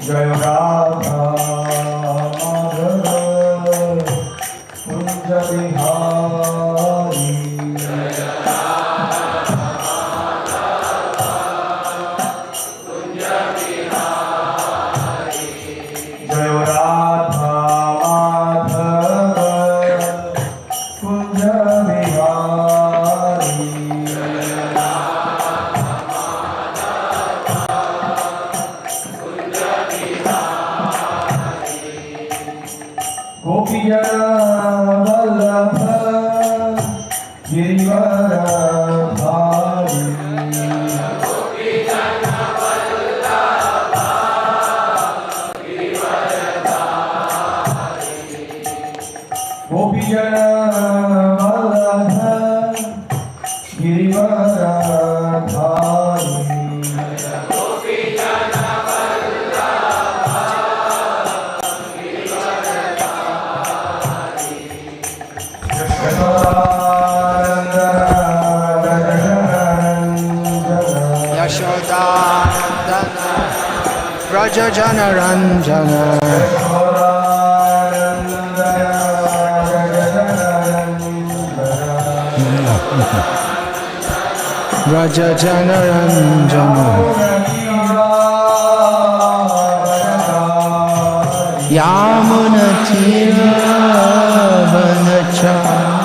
Jai Radha Madhava Puja Bihari Jai Radha Madhava Puja Bihari Gopijana Vallabha Girivaradhari Gopijana Vallabha Girivaradhari Gopijana Vallabha Girivaradhari Yashodanandana Rajajana Ranjana Rajajana Ranjana Yamuna Tira Vanachari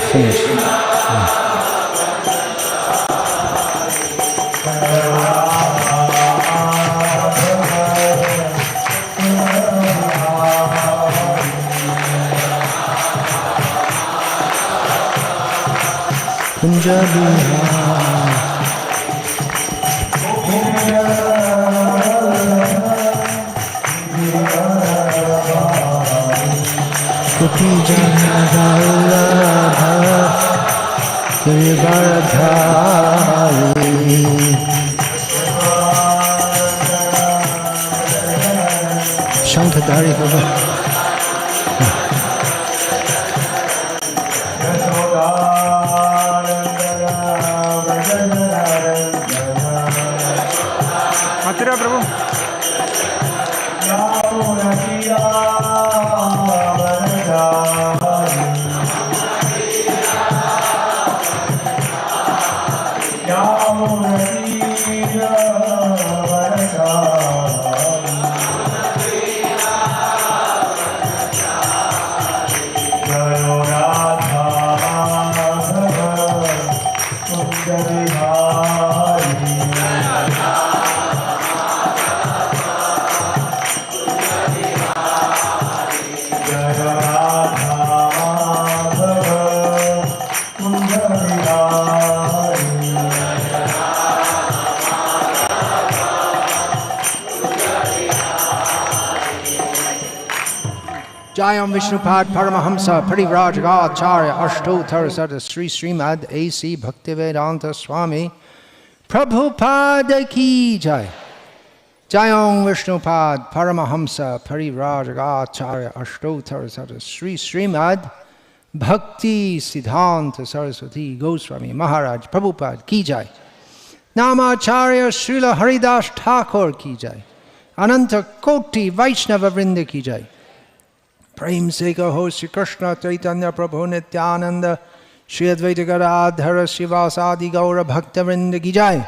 Finish. Punjabi Gopijana Vallabha Girivaradhari Shankadari Baba Matira Prabhu Jayam Vishnupad Paramahamsa Parivrajagacharya Ashtottara Sada Sri Srimad A.C. Bhaktivedanta Swami Prabhupada Ki Jai. Jayam Vishnupad Paramahamsa Parivrajagacharya Ashtottara Sada Sri Srimad Bhakti Siddhanta Saraswati Goswami Maharaj Prabhupada Ki Jai. Namacharya Srila Haridas Thakur Ki Jai. Ananta Koti Vaishnava Vrinda Ki Jai. Prem se kaho Shri Krishna Chaitanya Prabhu Nityananda Shri Advaita Gadadhara Srivasadi Gaura Bhakta Vrinda Ki Jai.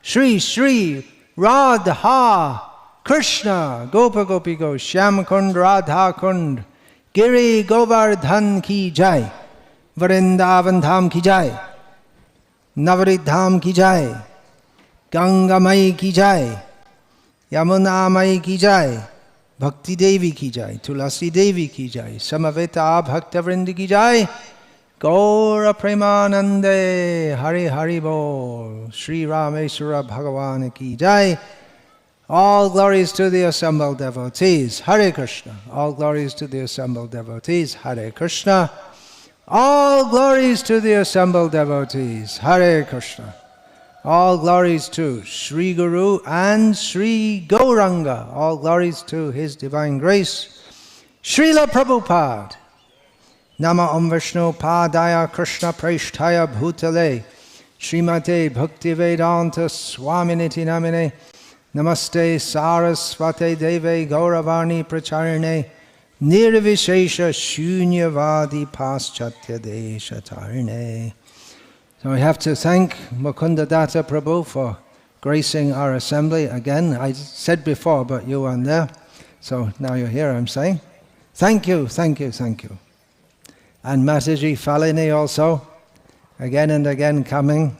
Shri Shri Radha Krishna Gopa Gopi Go Shyam Kund Radha Kund Giri Govardhan Ki Jai. Vrindavan Dham Ki Jai. Navarit Dham Ki Jai. Ganga Mai Ki Jai. Yamuna Mai Ki Jai. Bhakti Devi Ki Jai, Tulasi Devi Ki Jai, Samaveta Bhakta Vrinda Ki Jai, Gaura Premanande, Hari Hari Bol, Sri Rameswara Bhagavan Ki Jai. All glories to the assembled devotees, Hare Krishna. All glories to the assembled devotees, Hare Krishna. All glories to the assembled devotees, Hare Krishna. All glories to Sri Guru and Sri Gauranga. All glories to His Divine Grace, Srila Prabhupada. Nama Om Vishnu Padaya Krishna Preshtaya Bhutale Srimate Bhaktivedanta Swaminiti Namine Namaste Sarasvate Deve Gauravani Pracharine Nirvishesha Shunyavadi Paschatya Deshatarine. So we have to thank Mukunda Datta Prabhu for gracing our assembly again. I said before, but you weren't there. So now you're here, I'm saying. Thank you, thank you, thank you. And Mataji Falini also, again and again coming.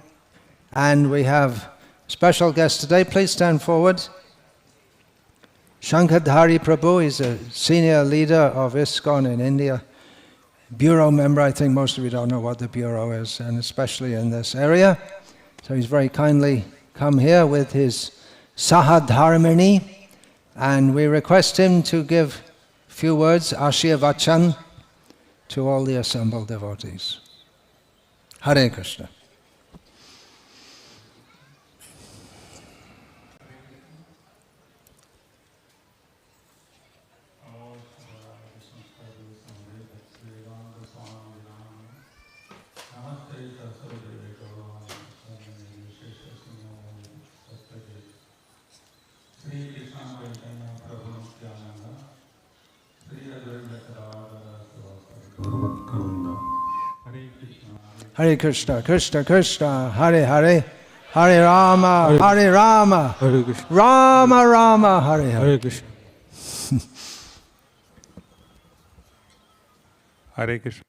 And we have special guest today. Please stand forward. Shankardhari Prabhu is a senior leader of ISKCON in India. Bureau member, I think most of you don't know what the Bureau is, and especially in this area. So he's very kindly come here with his Sahadharmini, and we request him to give a few words, Ashirvachan, to all the assembled devotees. Hare Krishna. Hare Krishna, Krishna Krishna, Hare Hare, Hare Rama, Hare Rama, Hare Krishna. Rama Rama, Hare Hare. Hare Krishna. Hare Krishna.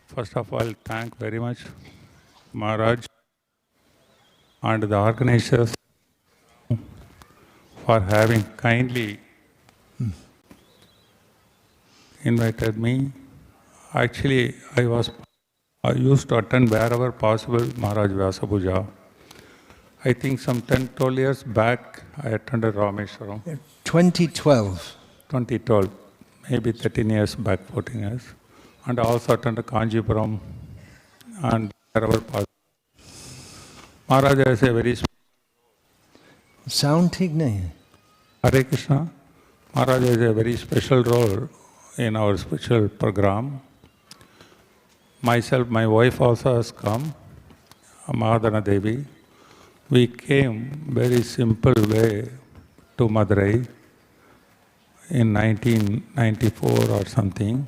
First of all, thank very much Maharaj and the organizers for having kindly invited me. Actually, I used to attend wherever possible Maharaj Vyasa Puja. I think some 10-12 years back, I attended Rameshwaram. 2012. 2012, maybe 13 years back, 14 years. And I also attended Kanjipuram and wherever possible. Maharaj has a very Sound ठीक नहीं है. Hare Krishna. Maharaj has a very special role in our spiritual program. Myself, my wife also has come, Mahadana Devi. We came very simple way to Madurai in 1994 or something.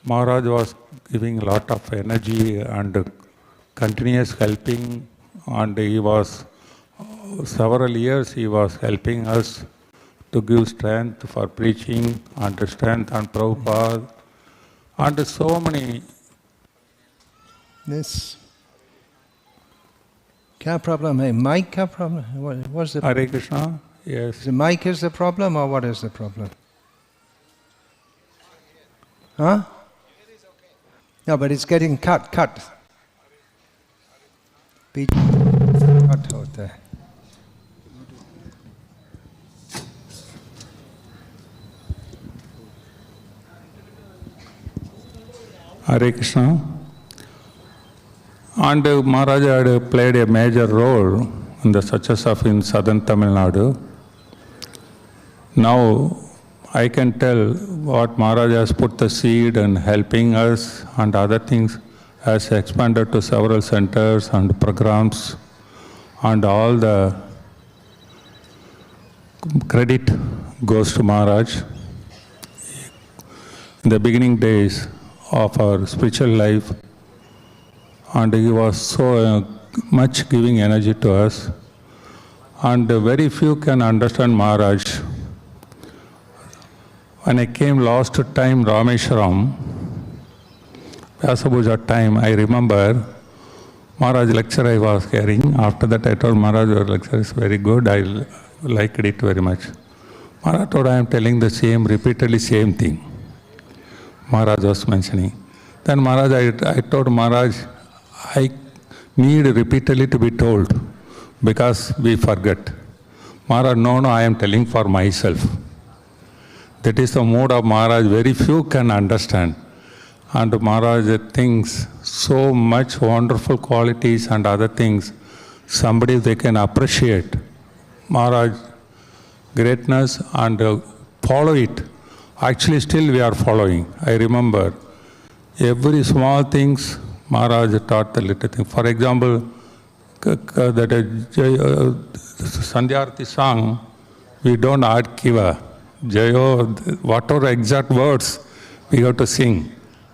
Maharaj was giving a lot of energy and continuous helping, and he was, several years he was helping us to give strength for preaching and strength on Prabhupada and so many. This. क्या problem है? Mic का problem? What's the Hare Krishna, yes. The mic is the problem, or what is the problem? Huh? No, but it's getting cut. Beach cut होता है. Hare Krishna. And Maharaj had played a major role in the success of in southern Tamil Nadu. Now I can tell what Maharaj has put the seed and helping us and other things has expanded to several centers and programs, and all the credit goes to Maharaj. In the beginning days of our spiritual life, and he was so much giving energy to us, and very few can understand Maharaj. When I came last time Rameshwaram, Vyasa Puja time, I remember Maharaj lecture I was hearing. After that I told Maharaj, your lecture is very good, I liked it very much. Maharaj told, I am telling the same, repeatedly same thing. Maharaj was mentioning. Then Maharaj, I told Maharaj, I need repeatedly to be told because we forget. Maharaj, no, I am telling for myself. That is the mode of Maharaj, very few can understand. And Maharaj thinks so much wonderful qualities and other things, somebody they can appreciate Maharaj greatness and follow it. Actually, still we are following. I remember every small things Maharaj taught the little thing. For example, that Sandhyarti song, we don't add kiva. Jayo, whatever exact words we have to sing.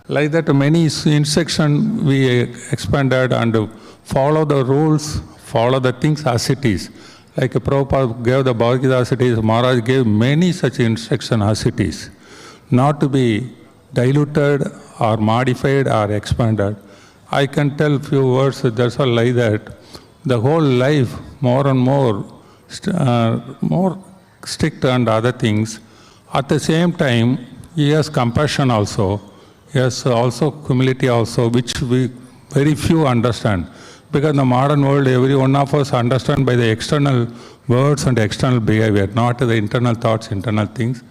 Like that, many instruction we expanded and follow the rules, follow the things as it is. Like Prabhupada gave the Bhagavad Gita as it is, Maharaj gave many such instructions as it is. Not to be diluted or modified or expanded. I can tell few words, that's all like that. The whole life, more and more strict and other things. At the same time, he has compassion also. He has also humility also, which we very few understand. Because in the modern world, every one of us understand by the external words and external behavior, not the internal thoughts, internal things.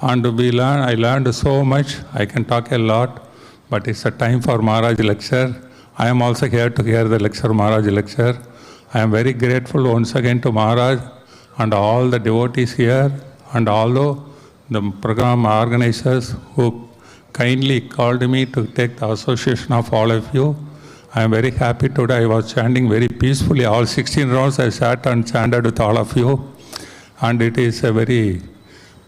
And I learned so much. I can talk a lot, but it's a time for Maharaj lecture. I am also here to hear the lecture, Maharaj lecture. I am very grateful once again to Maharaj and all the devotees here, and although the program organizers who kindly called me to take the association of all of you. I am very happy today. I was chanting very peacefully. All 16 rounds I sat and chanted with all of you. And it is a very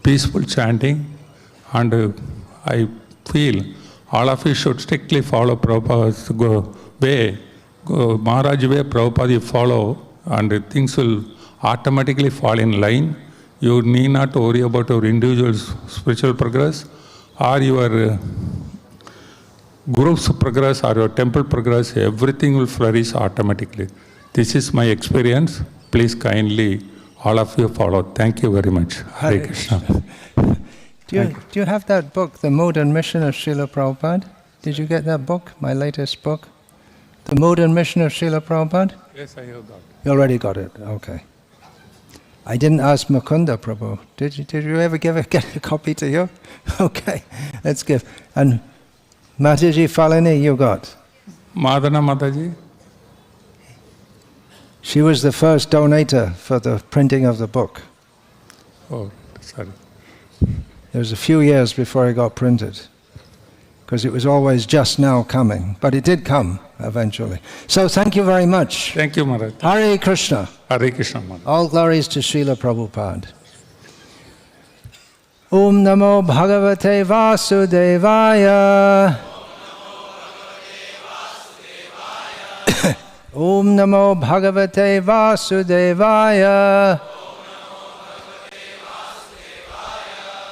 peaceful chanting. And I feel all of you should strictly follow Prabhupada's way. Maharaj way, Prabhupada you follow, and things will automatically fall in line. You need not to worry about your individual spiritual progress or your group's progress or your temple progress. Everything will flourish automatically. This is my experience. Please kindly, all of you follow. Thank you very much. Hare Krishna. Do you have that book, The Mode and Mission of Srila Prabhupada? Did you get that book, my latest book? The Mode and Mission of Srila Prabhupada? Yes, I have got it. You already got it, okay. I didn't ask Mukunda Prabhu. Did you ever get a copy to you? Okay, let's give. And Mataji Falini, you got? Madana Mataji? She was the first donator for the printing of the book. Oh, sorry. It was a few years before it got printed, because it was always just now coming, but it did come eventually. So thank you very much. Thank you, Maharaj. Hare Krishna. Hare Krishna, Maharaj. All glories to Srila Prabhupada. Om Namo Bhagavate Vasudevaya. Om Namo Bhagavate Vasudevaya.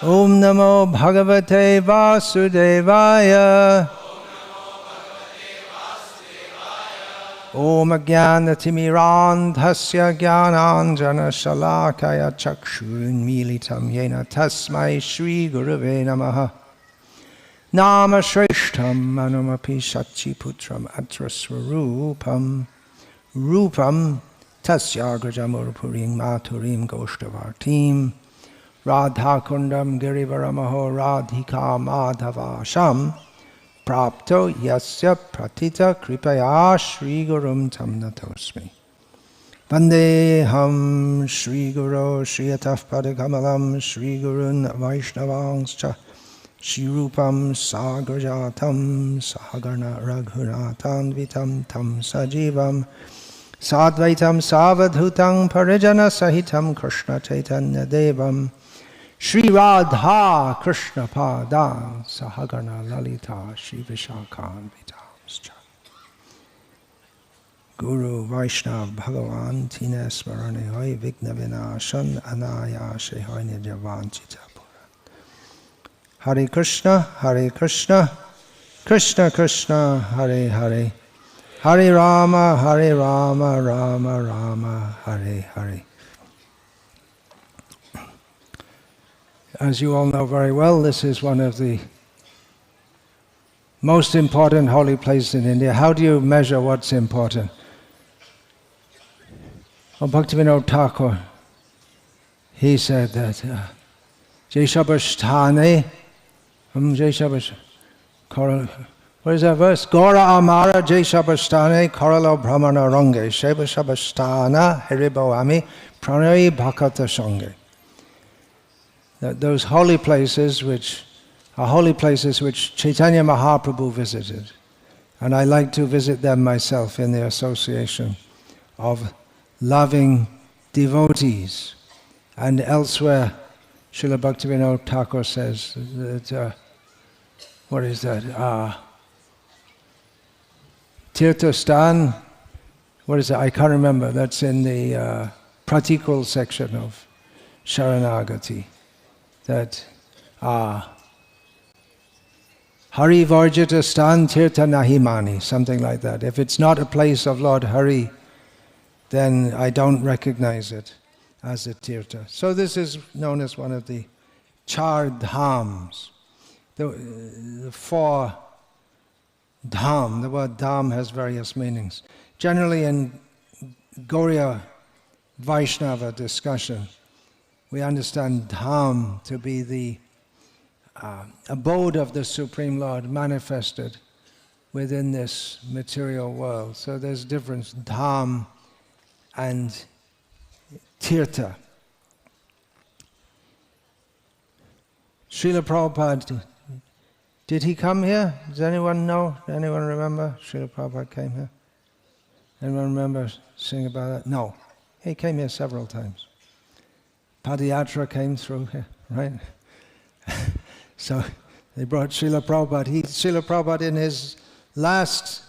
Om Namo Bhagavate Vasudevaya. Om Ajnanatimmirandhasya Jnananjana Shalakaya Chakshurunmilitam Yena Tasmai Shri Gurave Namaha. Nama Shreshtam Manumapi Shachiputram Atra Swarupam Rupam Tasyagrajamurpurim Maturim Goshtavartim Radha Kundam Girivaramaho Radhika Madhavasham Prapto Yasya Pratita Kripaya Shri Gurum Tamnatosmi Vandeham Shri Guru Shriyataf Padakamalam Shri Gurun Vaishnavangscha Shri Rupam Sagrajatam Sahagarna Raghunatan Vitam Tam Sajivam Sadvaitam Savadhutam Parijana Sahitam Krishna Chaitanya Devam Shri Radha Krishna Pada Sahagana Lalita Shri Vishakhan Vitamscha Guru Vaishnav Bhagavan Tina Smarane Hoy Vigna Vinashan Anaya Shehoy Nijavanchita Pura Hare Krishna Krishna Krishna Hare Hare Hare Rama Rama Rama Hare Hare. As you all know very well, this is one of the most important holy places in India. How do you measure what's important? Well, Bhaktivinoda Thakur, he said that Jeshabasthane, what is that verse? Gora Amara Jeshabasthane Koralo Brahmana Range Shebashabasthana Heribo Ami Pranay Bhakata Sange. those holy places which are holy places which Chaitanya Mahaprabhu visited. And I like to visit them myself in the association of loving devotees. And elsewhere, Srila Bhaktivinoda Thakur says that, what is that? Tirthastan, what is it? I can't remember. That's in the Pratikul section of Sharanagati. That Hari Varjita Stan Tirtha Nahimani, something like that. If it's not a place of Lord Hari, then I don't recognize it as a tirtha. So this is known as one of the Char Dhams. The four Dham, the word Dham has various meanings. Generally in Gauriya Vaishnava discussion, we understand Dham to be the abode of the Supreme Lord manifested within this material world. So there's a difference, Dham and Tirtha. Srila Prabhupada, did he come here? Does anyone know? Anyone remember? Srila Prabhupada came here? Anyone remember seeing about that? No. He came here several times. Padayatra came through here, right? So they brought Srila Prabhupada. Srila Prabhupada in his last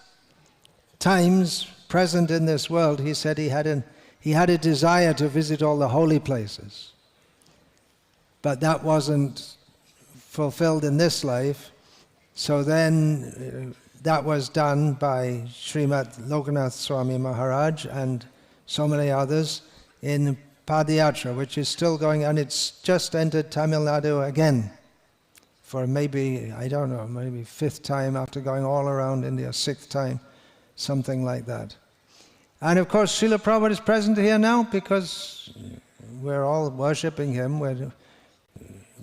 times present in this world, he said he had a desire to visit all the holy places. But that wasn't fulfilled in this life. So then that was done by Srimad Lokanath Swami Maharaj and so many others in Padayatra, which is still going, and it's just entered Tamil Nadu again for maybe, I don't know, maybe fifth time after going all around India, sixth time, something like that. And of course, Srila Prabhupada is present here now because we're all worshipping him.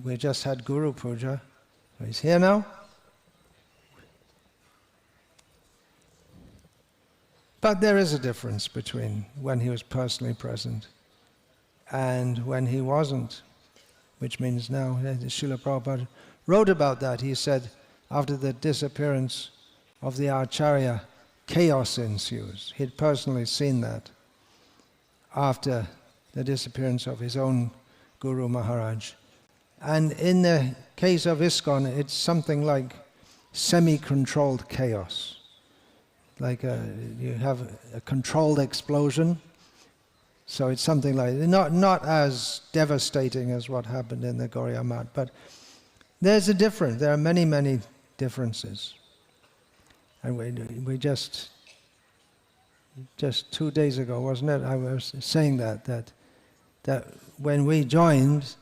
We just had Guru Puja. He's here now. But there is a difference between when he was personally present and when he wasn't, which means now. Srila Prabhupada wrote about that. He said, after the disappearance of the Acharya, chaos ensues. He'd personally seen that after the disappearance of his own Guru Maharaj. And in the case of ISKCON, it's something like semi-controlled chaos. Like you have a controlled explosion. So it's something like, not as devastating as what happened in the Gauriya Math, but there's a difference. There are many, many differences. And we just 2 days ago, wasn't it? I was saying that when we joined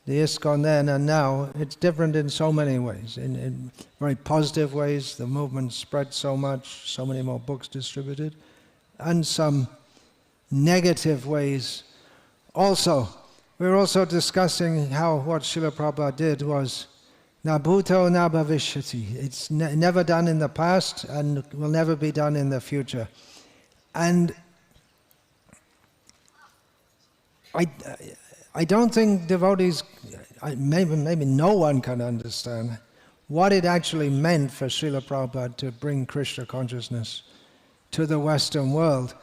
the ISKCON then and now, it's different in so many ways. In very positive ways, the movement spread so much, so many more books distributed, and some negative ways also. We were also discussing how what Srila Prabhupada did was na bhuto na bhavishyati. It's never done in the past and will never be done in the future. And I don't think devotees, maybe no one can understand what it actually meant for Srila Prabhupada to bring Krishna consciousness to the Western world.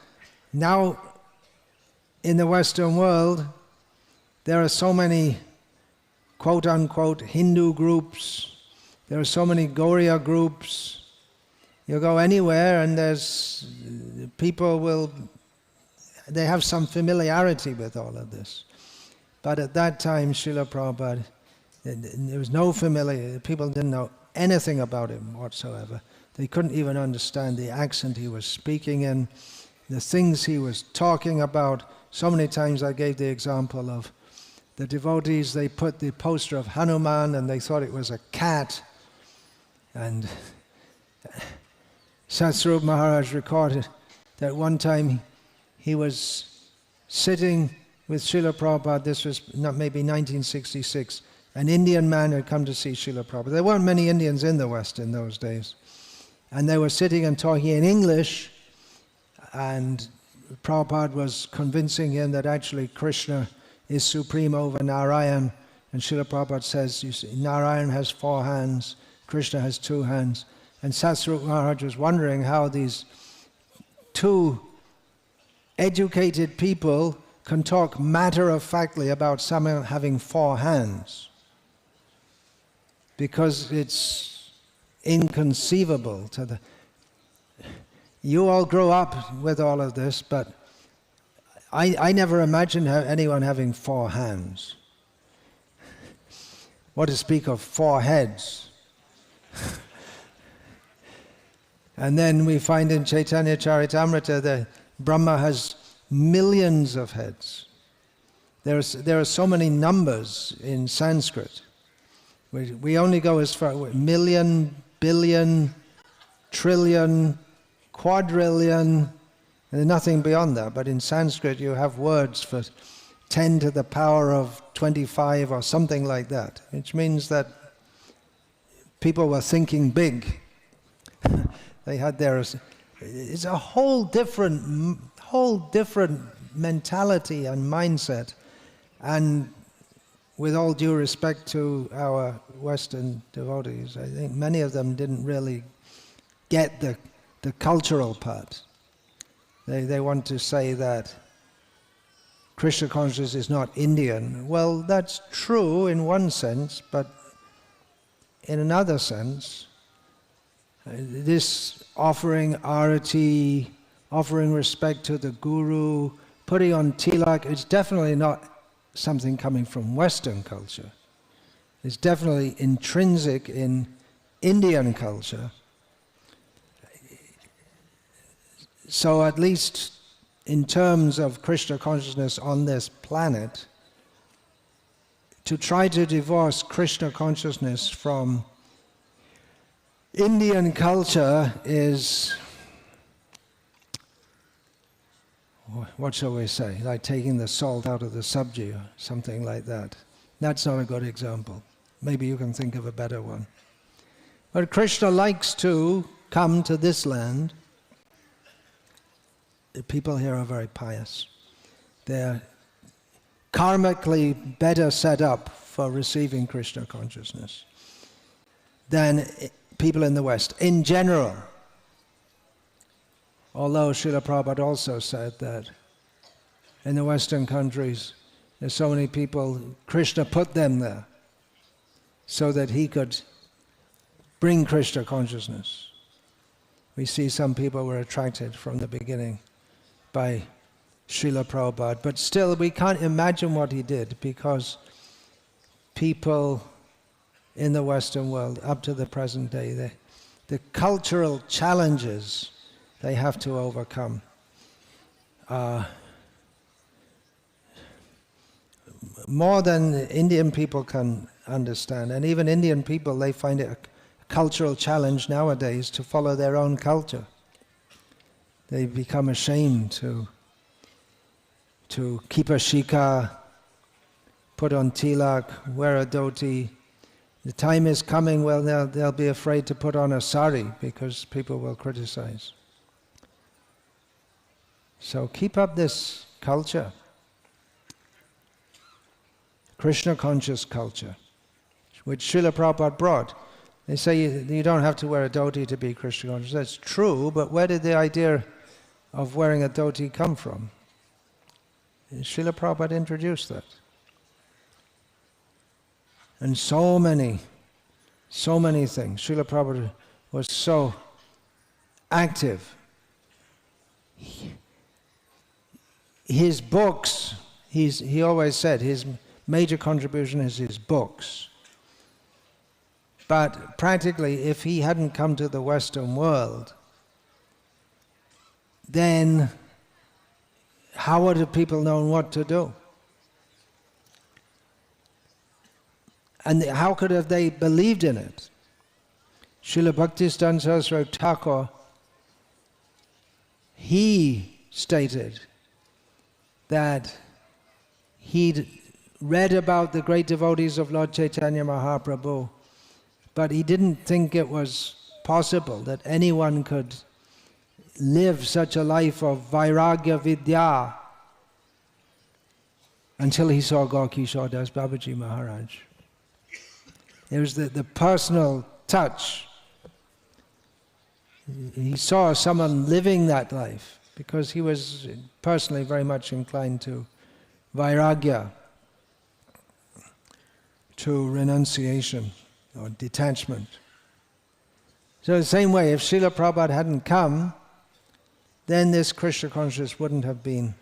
Now, in the Western world, there are so many quote-unquote Hindu groups, there are so many Gauriya groups. You go anywhere and there's people they have some familiarity with all of this. But at that time, Srila Prabhupada, there was no familiarity. People didn't know anything about him whatsoever. They couldn't even understand the accent he was speaking in, the things he was talking about. So many times I gave the example of the devotees, they put the poster of Hanuman and they thought it was a cat. And Satsvarup Maharaj recorded that one time he was sitting with Srila Prabhupada. This was maybe 1966. An Indian man had come to see Srila Prabhupada. There weren't many Indians in the West in those days. And they were sitting and talking in English, and Prabhupada was convincing him that actually Krishna is supreme over Narayan, And Srila Prabhupada says, you see, Narayan has 4 hands, Krishna has 2 hands. And Satsrup Maharaj was wondering how these 2 educated people can talk matter-of-factly about someone having 4 hands. Because it's inconceivable to the... You all grow up with all of this, but I never imagined anyone having 4 hands. What to speak of 4 heads. And then we find in Chaitanya Charitamrita that Brahma has millions of heads. There are so many numbers in Sanskrit. We only go as far, million, billion, trillion, quadrillion, and nothing beyond that. But in Sanskrit you have words for 10 to the power of 25 or something like that, which means that people were thinking big. They had it's a whole different mentality and mindset. And with all due respect to our Western devotees, I think many of them didn't really get the cultural part. They want to say that Krishna consciousness is not Indian. Well, that's true in one sense, but in another sense, this offering arati, offering respect to the Guru, putting on tilak, it's definitely not something coming from Western culture. It's definitely intrinsic in Indian culture. So at least in terms of Krishna consciousness on this planet, to try to divorce Krishna consciousness from Indian culture is, what shall we say, like taking the salt out of the sabji or something like that. That's not a good example. Maybe you can think of a better one. But Krishna likes to come to this land. The people here are very pious. They're karmically better set up for receiving Krishna consciousness than people in the West, in general. Although Srila Prabhupada also said that in the Western countries, there's so many people, Krishna put them there so that he could bring Krishna consciousness. We see some people were attracted from the beginning by Srila Prabhupada, but still we can't imagine what he did, because people in the Western world up to the present day, the cultural challenges they have to overcome more than Indian people can understand. And even Indian people, they find it a cultural challenge nowadays to follow their own culture. They become ashamed to keep a shikha, put on tilak, wear a dhoti. The time is coming when they'll be afraid to put on a sari because people will criticize. So keep up this culture, Krishna conscious culture, which Srila Prabhupada brought. They say you don't have to wear a dhoti to be Krishna conscious. That's true, but where did the idea of wearing a dhoti come from? Srila Prabhupada introduced that. And so many things. Srila Prabhupada was so active. His books, he always said his major contribution is his books. But practically, if he hadn't come to the Western world, then how would the people known what to do? And how could have they believed in it? Srila Bhaktisiddhanta Saraswati Thakur, he stated that he'd read about the great devotees of Lord Chaitanya Mahaprabhu, but he didn't think it was possible that anyone could live such a life of vairagya vidya until he saw Gaur Kishore Das Babaji Maharaj. It was the personal touch. He saw someone living that life because he was personally very much inclined to vairagya, to renunciation or detachment. So the same way, if Srila Prabhupada hadn't come, then this Krishna consciousness wouldn't have been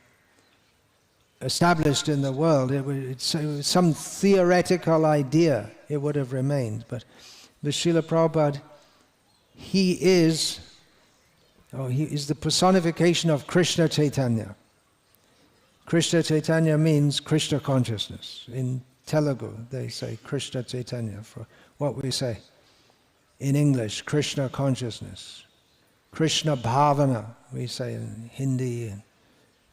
established in the world. It was some theoretical idea, it would have remained. But with Srila Prabhupada, he is the personification of Krishna Chaitanya. Krishna Chaitanya means Krishna consciousness. In Telugu, they say Krishna Chaitanya for what we say. In English, Krishna consciousness. Krishna Bhavana, we say in Hindi and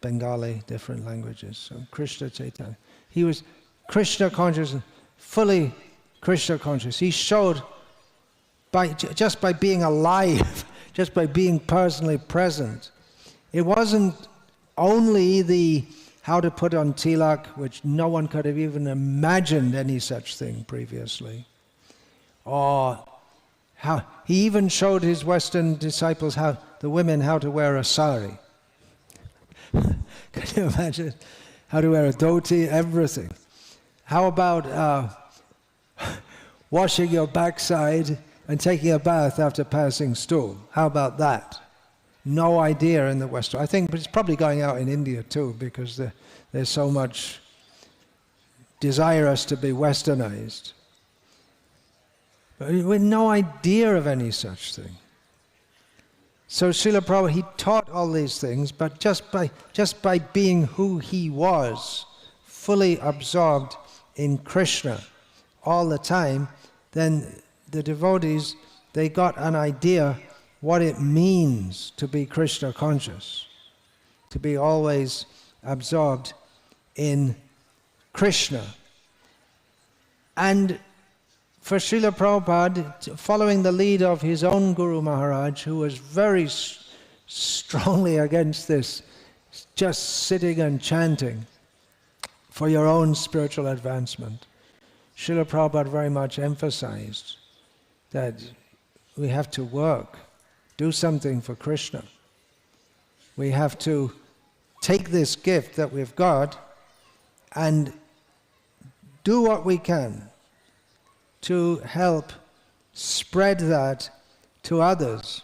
Bengali, different languages. So Krishna Chaitanya. He was Krishna conscious, fully Krishna conscious. He showed just by being alive, just by being personally present. It wasn't only the how to put on tilak, which no one could have even imagined any such thing previously. Or how he even showed his Western disciples the women how to wear a sari. Can you imagine? How to wear a dhoti, everything. How about washing your backside and taking a bath after passing stool? How about that? No idea in the West. I think it's probably going out in India too, because there's so much desire us to be westernized. But with no idea of any such thing. So Srila Prabhupada, he taught all these things, but just by being who he was, fully absorbed in Krishna all the time, then the devotees, they got an idea what it means to be Krishna conscious, to be always absorbed in Krishna. And for Srila Prabhupada, following the lead of his own Guru Maharaj, who was very strongly against this, just sitting and chanting for your own spiritual advancement, Srila Prabhupada very much emphasized that we have to work, do something for Krishna. We have to take this gift that we've got and do what we can to help spread that to others.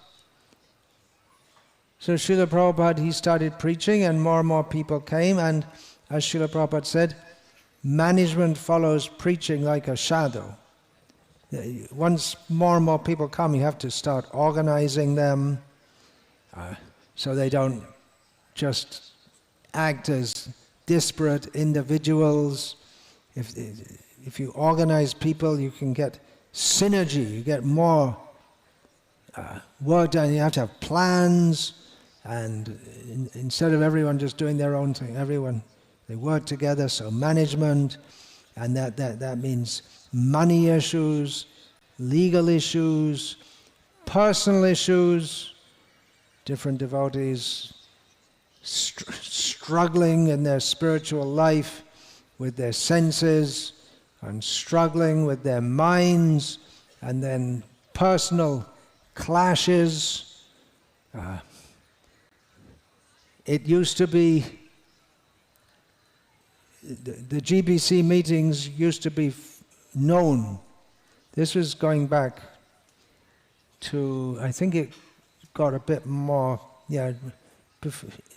So Srila Prabhupada, he started preaching and more people came, and as Srila Prabhupada said, management follows preaching like a shadow. Once more and more people come, you have to start organizing them so they don't just act as disparate individuals. If you organize people, you can get synergy, you get more work done. You have to have plans, and instead of everyone just doing their own thing, they work together. So management, and that means money issues, legal issues, personal issues, different devotees struggling in their spiritual life with their senses, and struggling with their minds, and then personal clashes. It used to be, the GBC meetings used to be known. This was going back to, I think it got a bit more,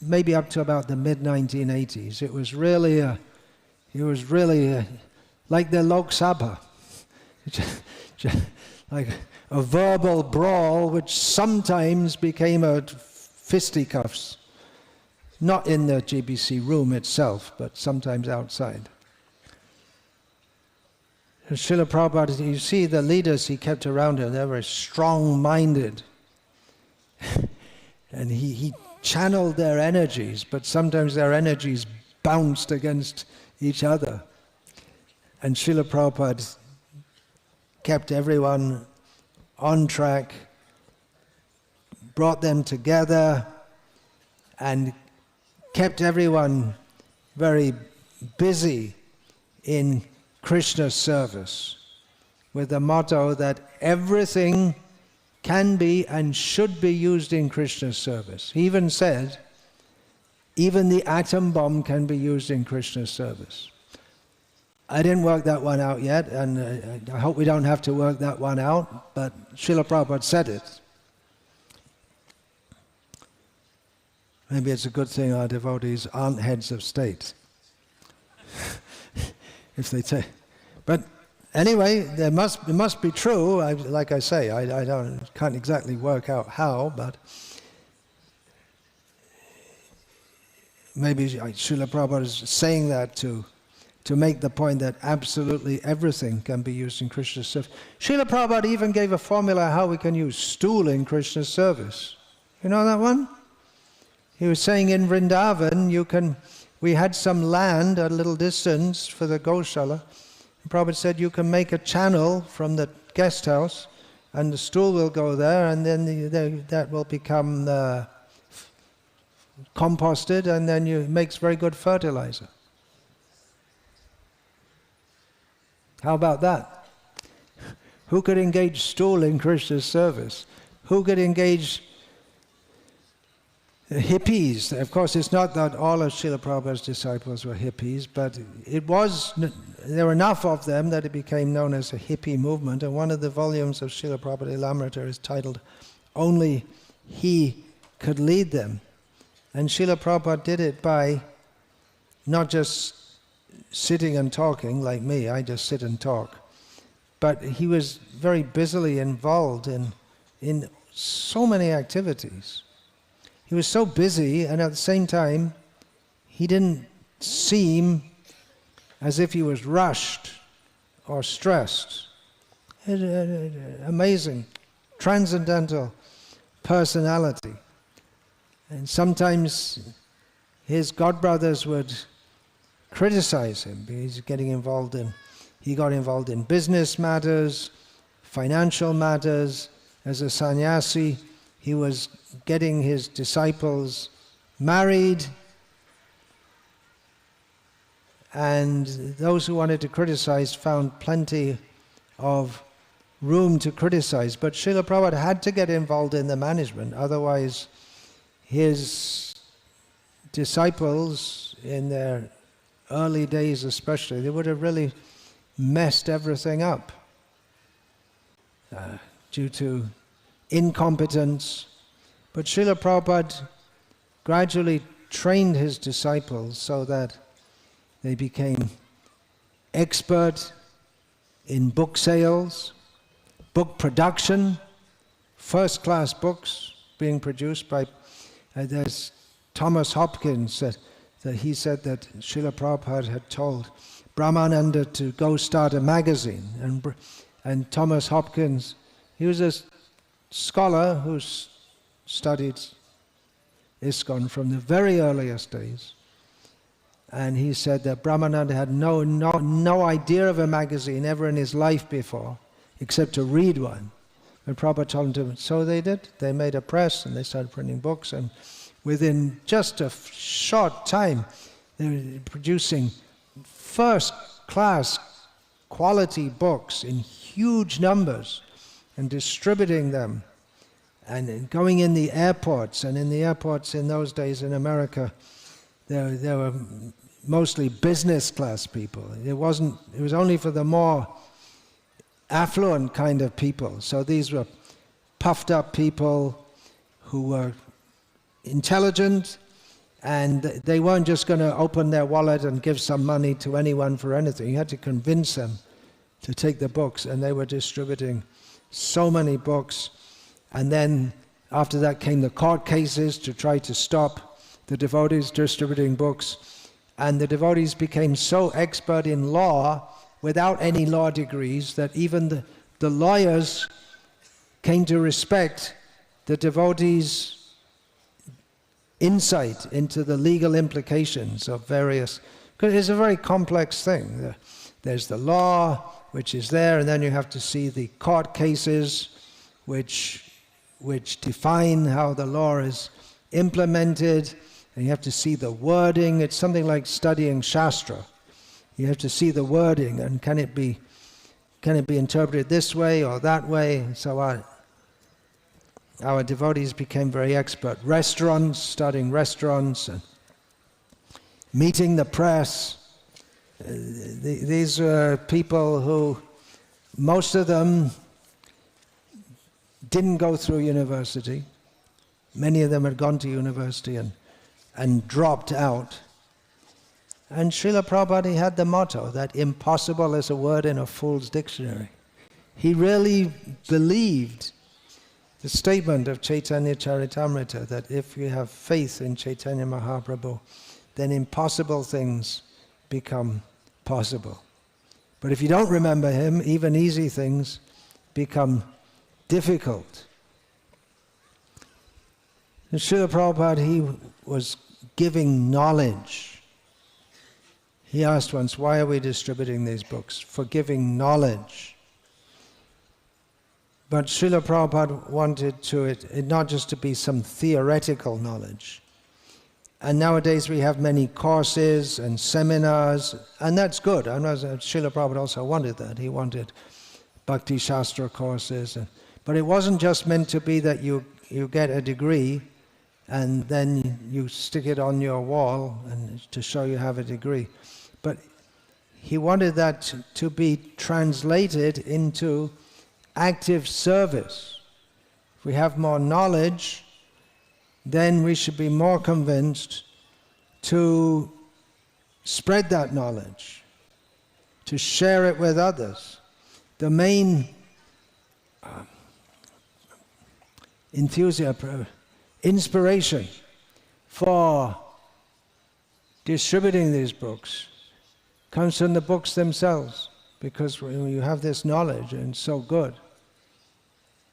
maybe up to about the mid-1980s. It was really like the Lok Sabha, like a verbal brawl which sometimes became a fisticuffs, not in the GBC room itself, but sometimes outside. Srila Prabhupada, you see the leaders he kept around him, they were strong-minded. And he channeled their energies, but sometimes their energies bounced against each other. And Srila Prabhupada kept everyone on track, brought them together, and kept everyone very busy in Krishna's service with the motto that everything can be and should be used in Krishna's service. He even said, even the atom bomb can be used in Krishna's service. I didn't work that one out yet, and I hope we don't have to work that one out, but Srila Prabhupada said it. Maybe it's a good thing our devotees aren't heads of state. If they take, but anyway, it must be true. Like I say, I can't exactly work out how, but maybe Srila Prabhupada is saying that to make the point that absolutely everything can be used in Krishna's service. Srila Prabhupada even gave a formula how we can use stool in Krishna's service. You know that one? He was saying in Vrindavan, we had some land at a little distance for the Goshala. And Prabhupada said you can make a channel from the guest house and the stool will go there, and then that will become composted, and then it makes very good fertilizer. How about that? Who could engage stool in Krishna's service? Who could engage hippies? Of course, it's not that all of Srila Prabhupada's disciples were hippies, but there were enough of them that it became known as a hippie movement, and one of the volumes of Srila Prabhupada Ilamrita is titled, Only He Could Lead Them. And Srila Prabhupada did it by not just sitting and talking like me, I just sit and talk, but he was very busily involved in so many activities. He was so busy, and at the same time, he didn't seem as if he was rushed or stressed. Amazing, transcendental personality. And sometimes his godbrothers would criticize him because he got involved in business matters, financial matters. As a sannyasi, he was getting his disciples married, and those who wanted to criticize found plenty of room to criticize. But Srila Prabhupada had to get involved in the management, otherwise his disciples, in their early days especially, they would have really messed everything up due to incompetence. But Srila Prabhupada gradually trained his disciples so that they became expert in book sales, book production, first-class books being produced by there's Thomas Hopkins that he said that Srila Prabhupada had told Brahmananda to go start a magazine, and Thomas Hopkins, he was a scholar who studied ISKCON from the very earliest days, and he said that Brahmananda had no idea of a magazine ever in his life before, except to read one. And Prabhupada told him to, so they did. They made a press and they started printing books, and within just a short time they were producing first-class quality books in huge numbers and distributing them and going in the airports. And in the airports in those days in America, there were mostly business class people. It was only for the more affluent kind of people. So these were puffed up people who were intelligent, and they weren't just going to open their wallet and give some money to anyone for anything. You had to convince them to take the books, and they were distributing so many books. And then after that came the court cases to try to stop the devotees distributing books, and the devotees became so expert in law without any law degrees that even the lawyers came to respect the devotees' insight into the legal implications of various, because it's a very complex thing. There's the law, which is there, and then you have to see the court cases, which define how the law is implemented, And you have to see the wording. It's something like studying Shastra. You have to see the wording, and can it be interpreted this way or that way, and so on. Our devotees became very expert. Restaurants, studying restaurants, and meeting the press. These were people who, most of them didn't go through university. Many of them had gone to university and dropped out. And Srila Prabhupada had the motto that impossible is a word in a fool's dictionary. He really believed the statement of Chaitanya Charitamrita that if you have faith in Chaitanya Mahaprabhu, then impossible things become possible. But if you don't remember him, even easy things become difficult. And Srila Prabhupada, he was giving knowledge. He asked once, why are we distributing these books? For giving knowledge. But Srila Prabhupada wanted it not just to be some theoretical knowledge. And nowadays we have many courses and seminars, and that's good. Srila Prabhupada also wanted that. He wanted Bhakti Shastra courses. But it wasn't just meant to be that you get a degree and then you stick it on your wall and to show you have a degree. But he wanted that to be translated into active service. If we have more knowledge, then we should be more convinced to spread that knowledge, to share it with others. The main inspiration for distributing these books comes from the books themselves, because when you have this knowledge and it's so good,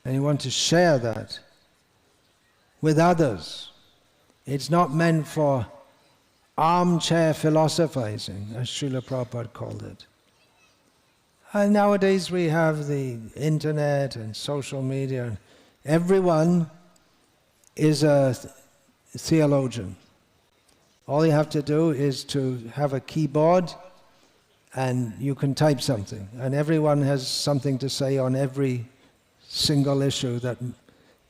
and you want to share that with others. It's not meant for armchair philosophizing, as Srila Prabhupada called it. And nowadays we have the internet and social media. Everyone is a theologian. All you have to do is to have a keyboard and you can type something. And everyone has something to say on every single issue that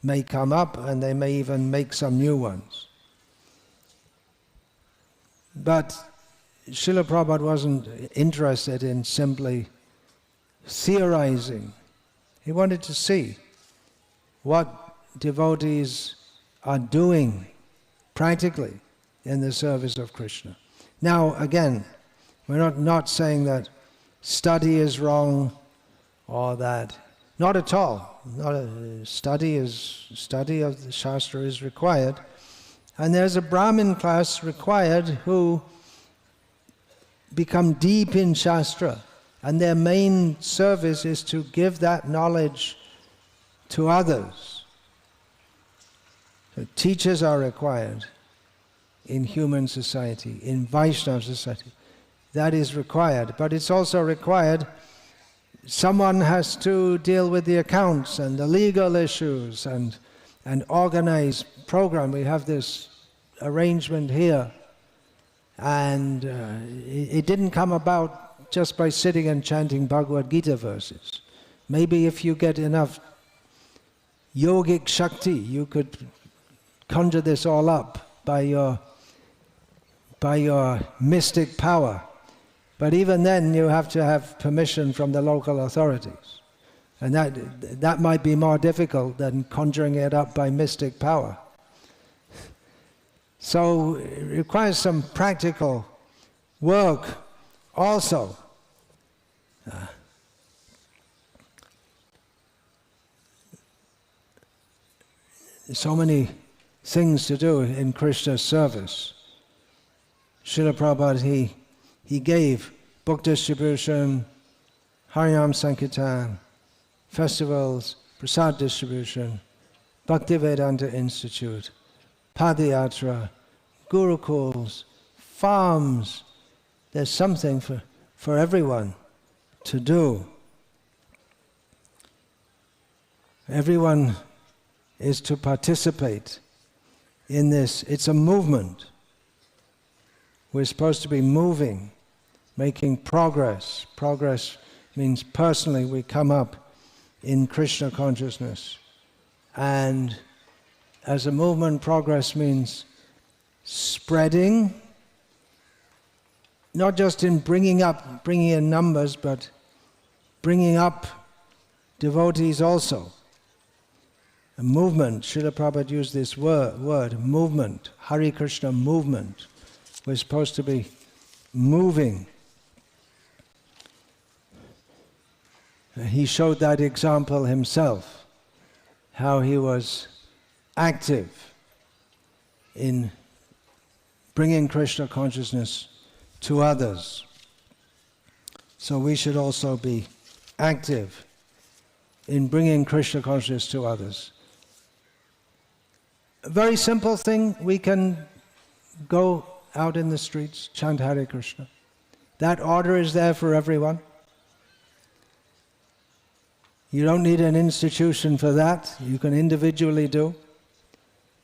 may come up, and they may even make some new ones. But Srila Prabhupada wasn't interested in simply theorizing. He wanted to see what devotees are doing practically in the service of Krishna. Now again, we're not saying that study is wrong or that, not at all. Study of the Shastra is required. And there's a Brahmin class required who become deep in Shastra, and their main service is to give that knowledge to others. So teachers are required in human society, in Vaishnava society. That is required, but it's also required someone has to deal with the accounts and the legal issues and organize program. We have this arrangement here, and it didn't come about just by sitting and chanting Bhagavad Gita verses. Maybe if you get enough yogic shakti, you could conjure this all up by your mystic power. But even then you have to have permission from the local authorities. And that might be more difficult than conjuring it up by mystic power. So it requires some practical work also. So many things to do in Krishna's service. Srila Prabhupada, he gave book distribution, Harinam Sankirtan, festivals, prasad distribution, Bhaktivedanta Institute, Padayatra, Gurukuls, farms. There's something for everyone to do. Everyone is to participate in this. It's a movement. We're supposed to be moving, making progress. Progress means personally we come up in Krishna consciousness. And as a movement, progress means spreading, not just in bringing in numbers, but bringing up devotees also. A movement, Srila Prabhupada used this word, movement, Hare Krishna movement. We're supposed to be moving. He showed that example himself, how he was active in bringing Krishna consciousness to others. So we should also be active in bringing Krishna consciousness to others. A very simple thing, we can go out in the streets, chant Hare Krishna. That order is there for everyone. You don't need an institution for that. You can individually do.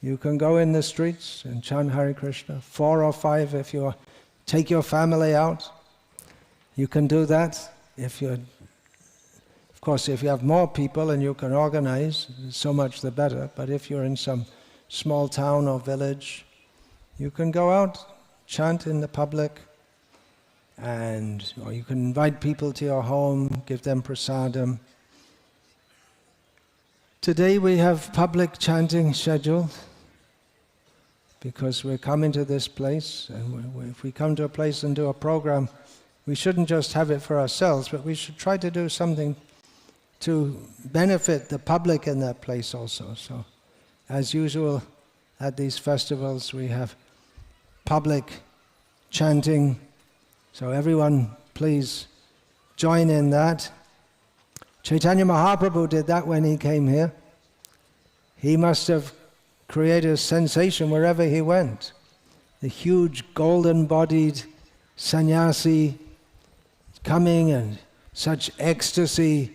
You can go in the streets and chant Hare Krishna. 4 or 5 if you take your family out. You can do that. Of course, if you have more people and you can organize, so much the better. But if you're in some small town or village, you can go out, chant in the public, or you can invite people to your home, give them prasadam. Today we have public chanting scheduled because we're coming to this place, and if we come to a place and do a program, we shouldn't just have it for ourselves, but we should try to do something to benefit the public in that place also. So, as usual, at these festivals we have public chanting, so everyone please join in that. Chaitanya Mahaprabhu did that when he came here. He must have created a sensation wherever he went. The huge golden-bodied sannyasi coming and such ecstasy.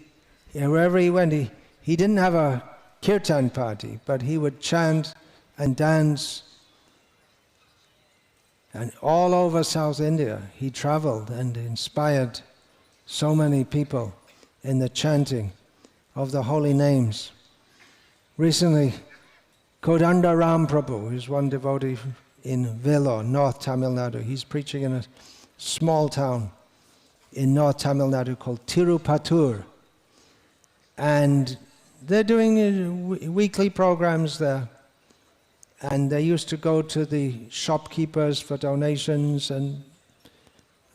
Wherever he went, he didn't have a kirtan party, but he would chant and dance. And all over South India, he traveled and inspired so many people in the chanting of the holy names. Recently, Kodanda Ram Prabhu, who's one devotee in Vellore, North Tamil Nadu, he's preaching in a small town in North Tamil Nadu called Tirupatur. And they're doing weekly programs there. And they used to go to the shopkeepers for donations, and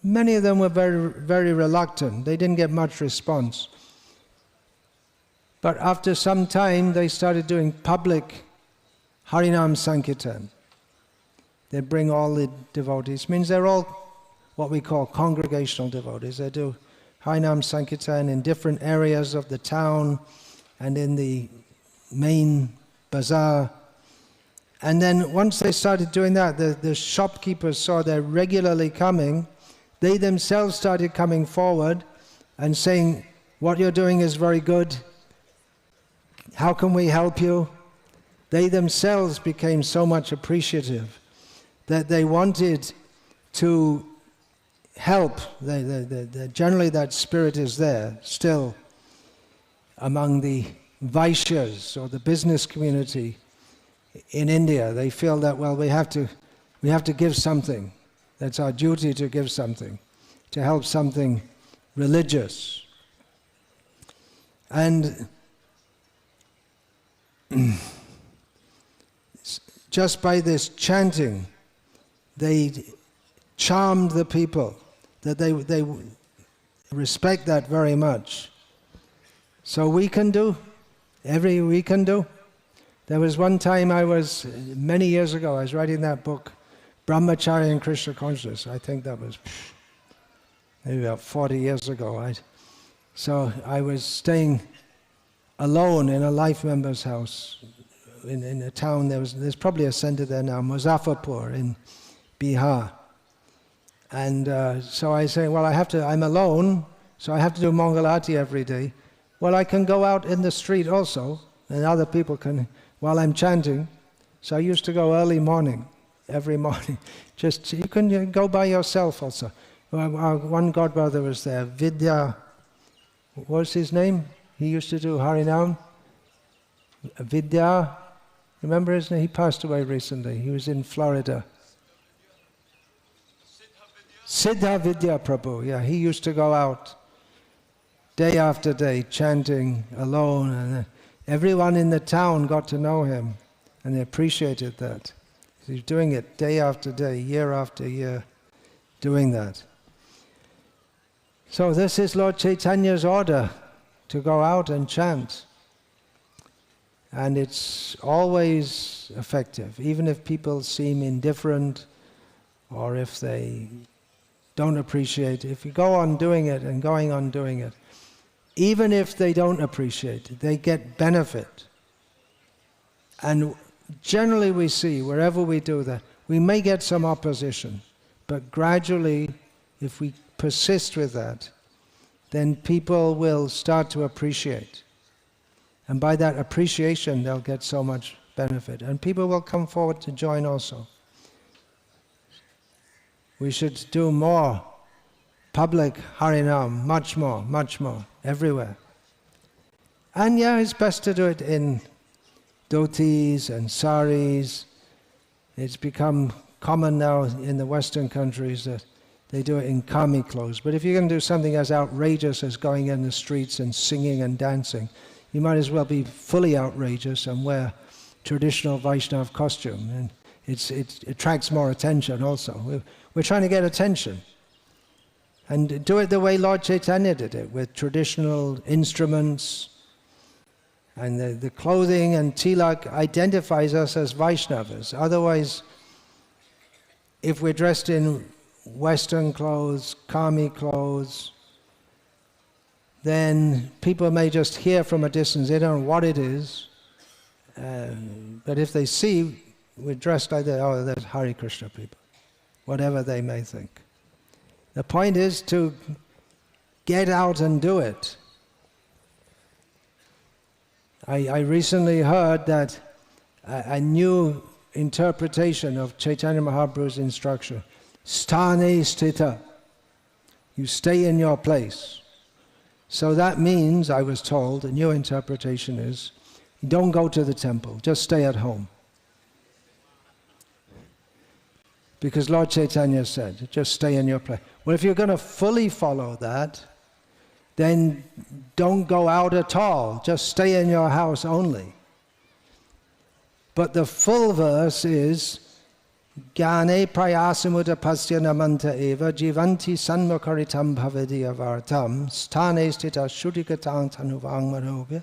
many of them were very, very reluctant. They didn't get much response. But after some time, they started doing public Harinam Sankirtan. They bring all the devotees. Means they're all what we call congregational devotees. They do Harinam Sankirtan in different areas of the town and in the main bazaar. And then once they started doing that, the shopkeepers saw they're regularly coming. They themselves started coming forward and saying, "What you're doing is very good. How can we help you?" They themselves became so much appreciative that they wanted to help. Generally that spirit is there still among the Vaishyas or the business community in India. They feel that, well, we have to give something. That's our duty, to give something, to help something religious. And just by this chanting, they charmed the people, that they respect that very much. So we can do. There was one time many years ago, I was writing that book, Brahmacharya and Krishna Consciousness. I think that was maybe about 40 years ago. So I was staying alone in a life member's house in a town. There's probably a center there now, Muzaffarpur in Bihar. And so I say, well, I'm alone, so I have to do Mangalarti every day. Well, I can go out in the street also, and other people can, while I'm chanting. So I used to go early morning, every morning. Just, you can go by yourself also. Our one godbrother was there, Vidya, what was his name? He used to do Harinam. Vidya, remember his name? He passed away recently. He was in Florida. Siddha Vidya Prabhu, yeah, he used to go out day after day chanting alone, and everyone in the town got to know him and they appreciated that. He's doing it day after day, year after year, doing that. So this is Lord Chaitanya's order, to go out and chant. And it's always effective, even if people seem indifferent or if they don't appreciate it. If you go on doing it and going on doing it, even if they don't appreciate it, they get benefit. And generally we see, wherever we do that, we may get some opposition, but gradually, if we persist with that, then people will start to appreciate. And by that appreciation, they'll get so much benefit. And people will come forward to join also. We should do more public Harinam, much more, everywhere. And yeah, it's best to do it in dhotis and saris. It's become common now in the Western countries that they do it in kami clothes. But if you're going to do something as outrageous as going in the streets and singing and dancing, you might as well be fully outrageous and wear traditional Vaishnava costume. And it attracts more attention also. We're trying to get attention. And do it the way Lord Chaitanya did it, with traditional instruments. And the clothing and tilak identifies us as Vaishnavas. Otherwise, if we're dressed in Western clothes, kami clothes, then people may just hear from a distance, they don't know what it is. But if they see we're dressed like that, oh, that's Hare Krishna people, whatever they may think. The point is to get out and do it. I recently heard that a new interpretation of Chaitanya Mahaprabhu's instruction, sthane sthita, you stay in your place. So that means, I was told, a new interpretation is, don't go to the temple, just stay at home. Because Lord Chaitanya said, just stay in your place. Well, if you're going to fully follow that, then don't go out at all, just stay in your house only. But the full verse is, Gyane prayasamuda pasya namanta eva jivanti sanmakaritam bhavadiya vartam sthane stita shudikatang tanuvang manobya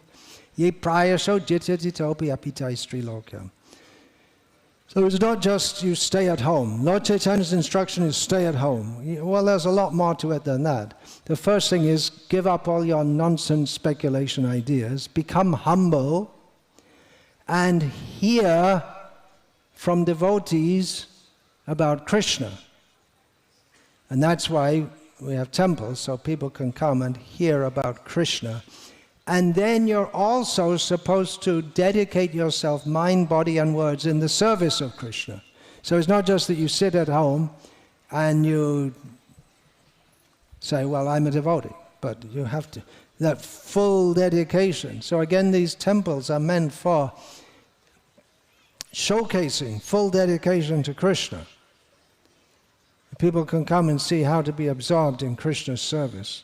ye prayasho jityatitopi apitai strilokyam. So it's not just you stay at home. Lord Chaitanya's instruction is stay at home. Well, there's a lot more to it than that. The first thing is give up all your nonsense speculation ideas, become humble, and hear from devotees about Krishna. And that's why we have temples, so people can come and hear about Krishna. And then you're also supposed to dedicate yourself, mind, body and words, in the service of Krishna. So it's not just that you sit at home and you say, well, I'm a devotee, but you have to, that full dedication. So again, these temples are meant for showcasing full dedication to Krishna. People can come and see how to be absorbed in Krishna's service,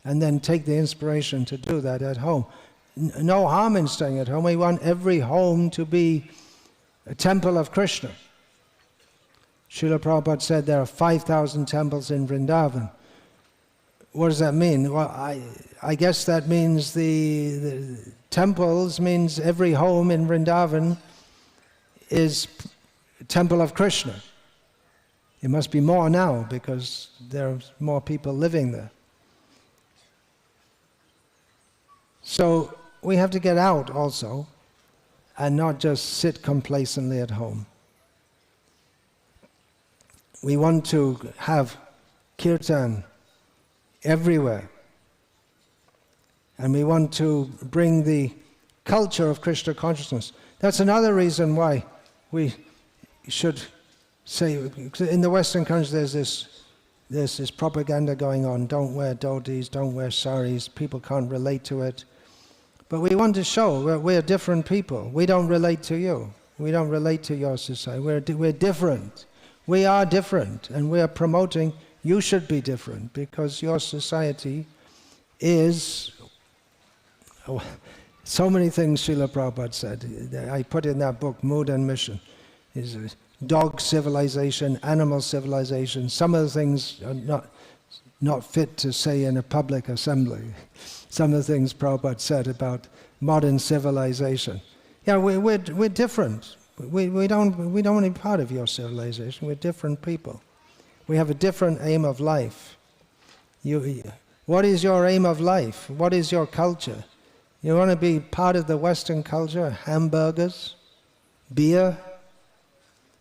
and then take the inspiration to do that at home. No harm in staying at home. We want every home to be a temple of Krishna. Srila Prabhupada said there are 5,000 temples in Vrindavan. What does that mean? Well, I guess that means the temples means every home in Vrindavan is a temple of Krishna. It must be more now because there are more people living there. So we have to get out also and not just sit complacently at home. We want to have kirtan everywhere. And we want to bring the culture of Krishna consciousness. That's another reason why we should say, in the Western countries there's this propaganda going on, don't wear dhotis, don't wear saris, people can't relate to it. But we want to show we're different people. We don't relate to you. We don't relate to your society. We're different. We are different, and we are promoting you should be different, because your society is... so many things Srila Prabhupada said. I put in that book, Mood and Mission. Is dog civilization, animal civilization. Some of the things are not fit to say in a public assembly. Some of the things Prabhupada said about modern civilization. Yeah, we're different. We don't want to be part of your civilization. We're different people. We have a different aim of life. What is your aim of life? What is your culture? You want to be part of the Western culture? Hamburgers, beer,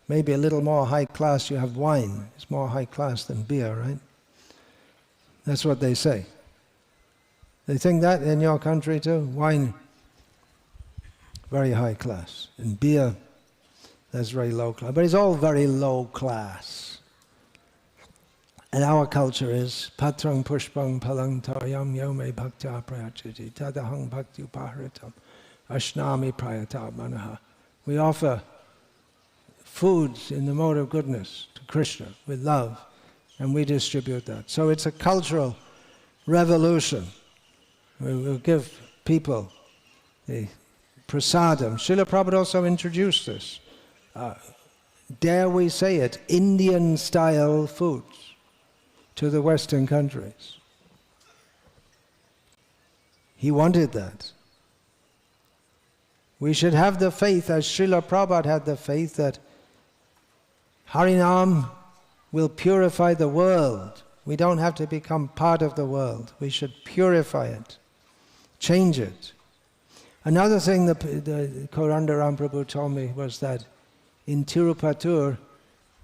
maybe a little more high class. You have wine. It's more high class than beer, right? That's what they say. They think that in your country too? Wine, very high class. And beer, that's very low class. But it's all very low class. And our culture is patrang pushpang palang taryam yome bhaktya prayachiti tadahang bhakti upaharitam ashnami prayata manaha. We offer foods in the mode of goodness to Krishna with love, and we distribute that. So it's a cultural revolution. We will give people the prasadam. Srila Prabhupada also introduced this. Dare we say it, Indian-style foods to the Western countries. He wanted that. We should have the faith, as Srila Prabhupada had the faith, that Harinam will purify the world. We don't have to become part of the world. We should purify it, change it. Another thing the Korandaram Prabhu told me was that in Tirupatur,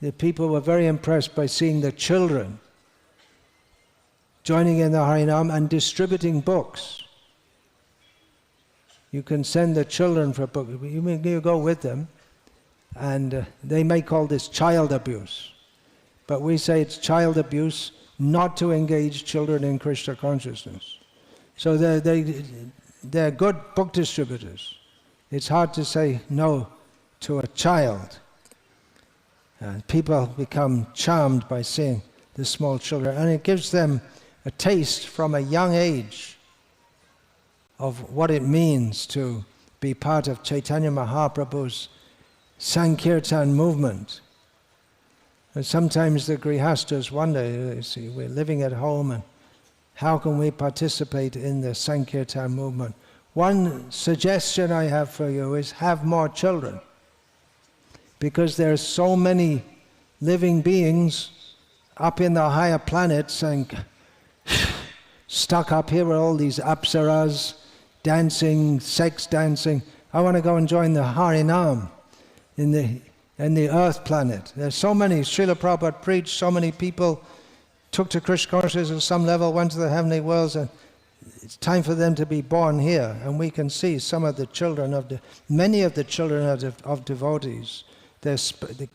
the people were very impressed by seeing the children joining in the Harinam and distributing books. You can send the children for books. You go with them, and they may call this child abuse. But we say it's child abuse not to engage children in Krishna consciousness. So they're good book distributors. It's hard to say no to a child. People become charmed by seeing the small children, and it gives them a taste from a young age of what it means to be part of Chaitanya Mahaprabhu's Sankirtan movement. And sometimes the Grihastas wonder, you see, we're living at home, and how can we participate in the Sankirtan movement? One suggestion I have for you is have more children, because there are so many living beings up in the higher planets and stuck up here with all these apsaras, dancing, sex dancing. I want to go and join the Harinam in the earth planet. There's so many. Srila Prabhupada preached, so many people took to Krishna consciousness at some level, went to the heavenly worlds, and it's time for them to be born here. And we can see some of the children many of the children of devotees, they're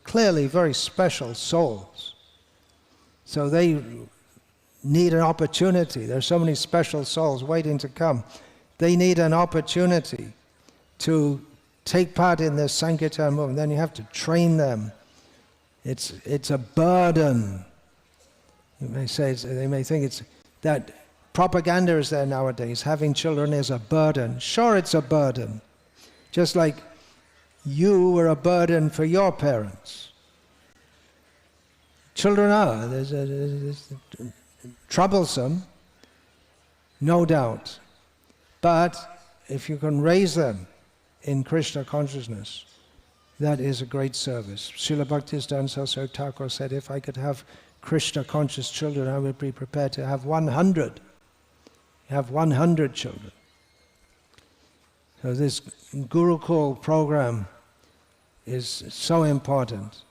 clearly very special souls. So they need an opportunity. There's so many special souls waiting to come. They need an opportunity to take part in this Sankirtan movement. Then you have to train them. It's a burden. You may say, they may think it's that propaganda is there nowadays. Having children is a burden. Sure, it's a burden. Just like you were a burden for your parents. Children are. There's troublesome, no doubt. But if you can raise them in Krishna consciousness, that is a great service. Srila Bhaktisiddhanta Saraswati Thakur said, if I could have Krishna conscious children, I would be prepared to have 100. Have 100 children. So this Gurukul program is so important.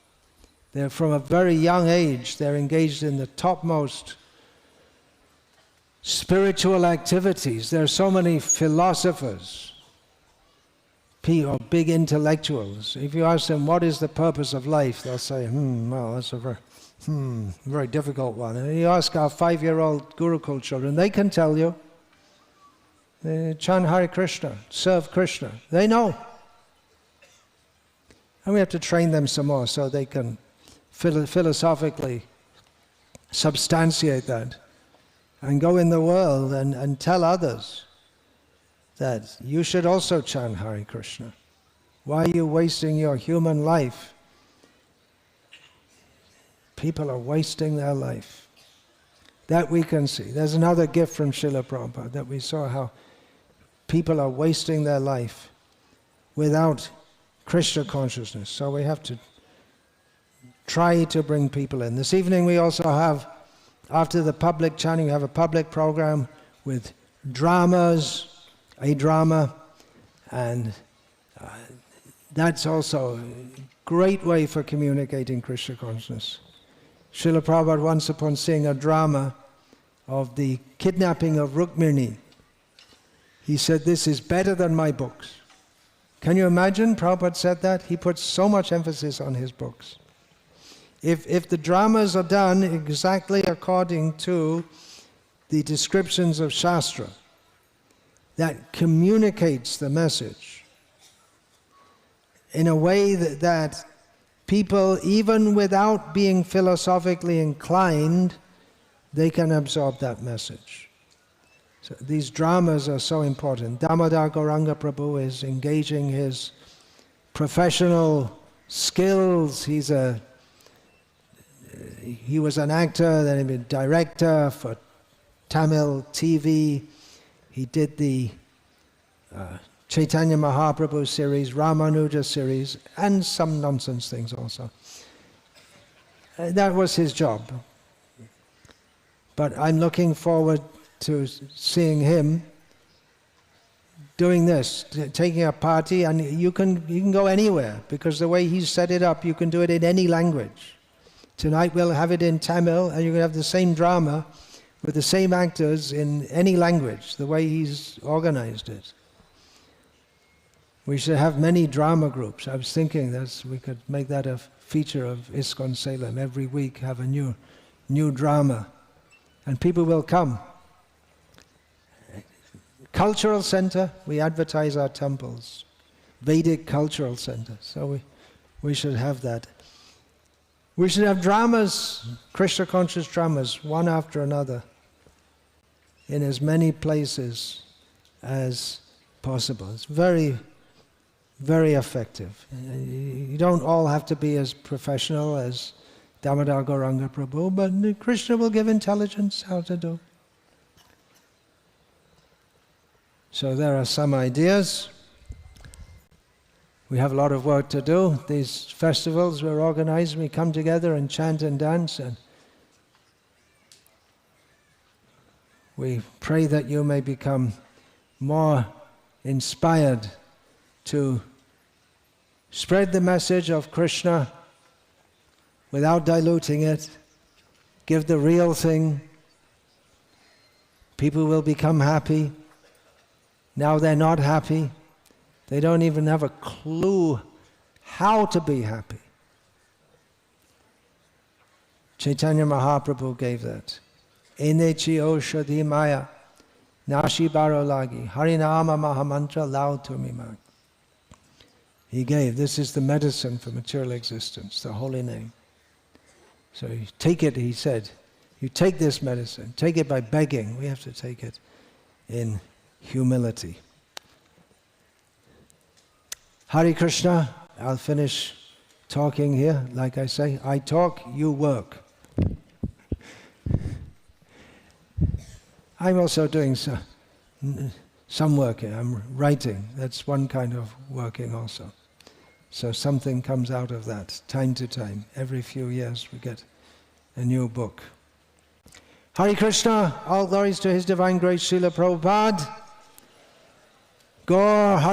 They're from a very young age, they're engaged in the topmost spiritual activities. There are so many philosophers, big intellectuals, if you ask them what is the purpose of life, they'll say, well, that's a very difficult one. And you ask our 5-year-old Gurukul children, they can tell you. They chant Hare Krishna, serve Krishna. They know. And we have to train them some more so they can philosophically substantiate that and go in the world and tell others that you should also chant Hare Krishna. Why are you wasting your human life? People are wasting their life. That we can see. There's another gift from Srila Prabhupada that we saw how people are wasting their life without Krishna consciousness. So we have to try to bring people in. This evening we also have, after the public chanting, we have a public program with dramas, a drama, and that's also a great way for communicating Krishna consciousness. Srila Prabhupada, once upon seeing a drama of the kidnapping of Rukmini, he said, this is better than my books. Can you imagine? Prabhupada said that. He put so much emphasis on his books. If the dramas are done exactly according to the descriptions of Shastra, that communicates the message in a way that people, even without being philosophically inclined, they can absorb that message. So these dramas are so important. Damodar Gauranga Prabhu is engaging his professional skills. He was an actor, then he was a director for Tamil TV. He did the Chaitanya Mahaprabhu series, Ramanuja series, and some nonsense things also. That was his job. But I'm looking forward to seeing him doing this, taking a party, and you can go anywhere, because the way he's set it up, you can do it in any language. Tonight we'll have it in Tamil, and you can have the same drama with the same actors in any language, the way he's organized it. We should have many drama groups. I was thinking that we could make that a feature of ISKCON Salem. Every week have a new drama, and people will come. Cultural center, we advertise our temples. Vedic Cultural Center, so we should have that. We should have dramas, Krishna conscious dramas, one after another, in as many places as possible. It's very, very effective. You don't all have to be as professional as Damodar Gauranga Prabhu, but Krishna will give intelligence how to do. So there are some ideas. We have a lot of work to do. These festivals we're organizing, we come together and chant and dance, and we pray that you may become more inspired to spread the message of Krishna without diluting it. Give the real thing. People will become happy. Now they're not happy. They don't even have a clue how to be happy. Chaitanya Mahaprabhu gave that. Enechi oshadhi maya, nashi baro lagi, harinama mahamantra lao tumimag. He gave, this is the medicine for material existence, the holy name. So you take it, he said, you take this medicine, take it by begging. We have to take it in humility. Hare Krishna, I'll finish talking here. Like I say, I talk, you work. I'm also doing some working. I'm writing. That's one kind of working also. So something comes out of that, time to time. Every few years we get a new book. Hare Krishna, all glories to His Divine Grace, Srila Prabhupada. Gaur